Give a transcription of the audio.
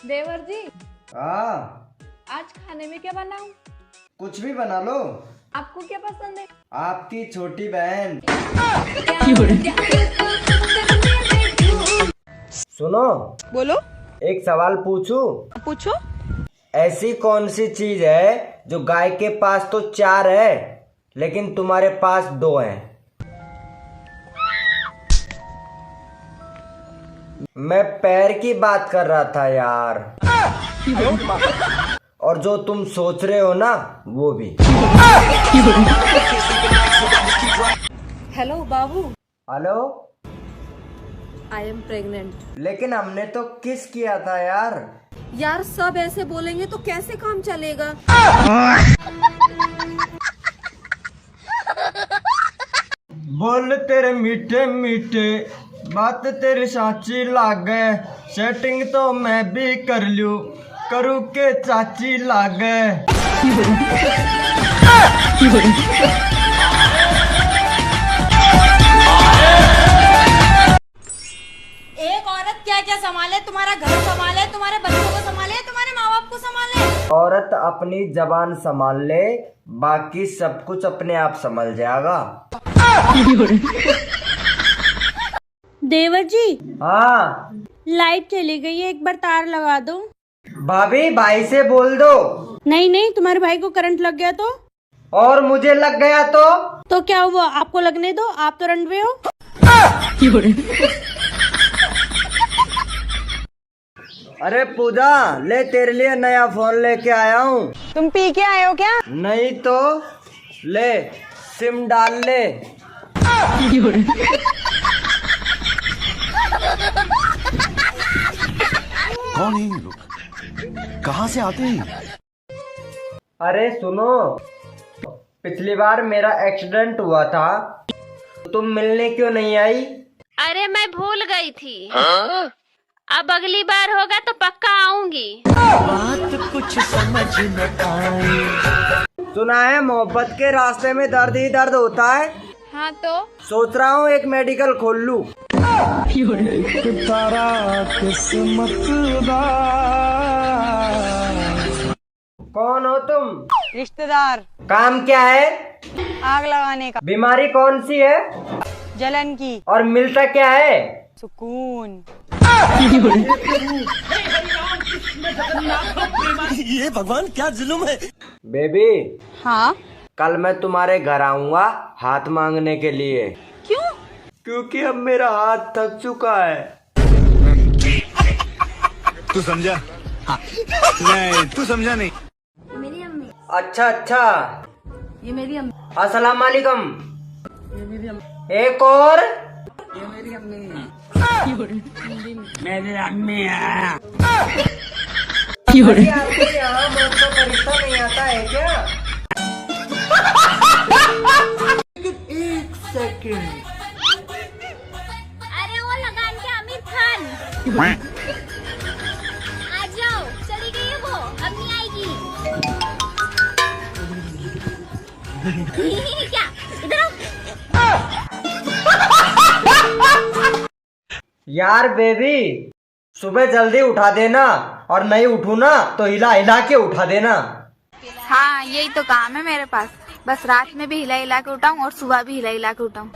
देवर जी, हाँ, आज खाने में क्या बनाऊं? कुछ भी बना लो। आपको क्या पसंद है? आपकी छोटी बहन। सुनो, बोलो। एक सवाल पूछूं? पूछो। ऐसी कौन सी चीज है जो गाय के पास तो 4 है लेकिन तुम्हारे पास 2 है? मैं पैर की बात कर रहा था यार। और जो तुम सोच रहे हो ना वो भी। Hello Babu. Hello. I am pregnant. लेकिन हमने तो किस किया था यार। यार सब ऐसे बोलेंगे तो कैसे काम चलेगा। बोल तेरे मीठे मीठे बात तेरी साची लागे। सेटिंग तो मैं भी कर लूं करू के चाची लागे। एक औरत क्या क्या संभाले, तुम्हारा घर संभाले, तुम्हारे बच्चों को संभाले, तुम्हारे माँ बाप को संभाले। औरत अपनी जबान संभाल ले, बाकी सब कुछ अपने आप संभल जाएगा। देवर जी, हाँ लाइट चली गई है, एक बार तार लगा दो। भाभी, भाई से बोल दो। नहीं नहीं, तुम्हारे भाई को करंट लग गया तो? और मुझे लग गया तो क्या हुआ? आपको लगने दो, आप तो रनवे हो। अरे पूजा, ले तेरे लिए नया फोन लेके आया हूँ। तुम पी के आए हो क्या? नहीं तो ले, सिम डाल ले। कौन है ये लोग? कहाँ से आते हैं? अरे सुनो, पिछली बार मेरा एक्सीडेंट हुआ था, तुम मिलने क्यों नहीं आई? अरे मैं भूल गई थी। अब अगली बार होगा तो पक्का आऊंगी। बात कुछ समझ न आई। सुना है मोहब्बत के रास्ते में दर्द ही दर्द होता है। हाँ तो सोच रहा हूँ एक मेडिकल खोल लूं। कौन हो तुम? रिश्तेदार। काम क्या है? आग लगाने का। बीमारी कौन सी है? जलन की। और मिलता क्या है? सुकून। ये भगवान क्या जुल्म है। बेबी, हाँ। कल मैं तुम्हारे घर आऊंगा हाथ मांगने के लिए। क्यों? क्योंकि अब मेरा हाथ थक चुका है। तू समझा? हाँ। नहीं, तू समझा नहीं। मेरी अम्मी। अच्छा अच्छा, ये मेरी अम्मी। अस्सलाम वालेकुम। ये मेरी अम्मी। एक और। ये मेरी अम्मी। मेरी अम्मी है। आपको यहाँ मौत का फरिश्ता नहीं आता है क्या? एक सेकंड। अरे वो लगान के आमिर खान। आ जाओ, चली गई है वो, अब नहीं आएगी। क्या? इधर आओ। यार बेबी, सुबह जल्दी उठा देना, और नहीं उठू ना तो हिला हिला के उठा देना। हाँ, यही तो काम है मेरे पास। बस रात में भी हिला हिला के उठाऊं और सुबह भी हिला हिला के उठाऊं।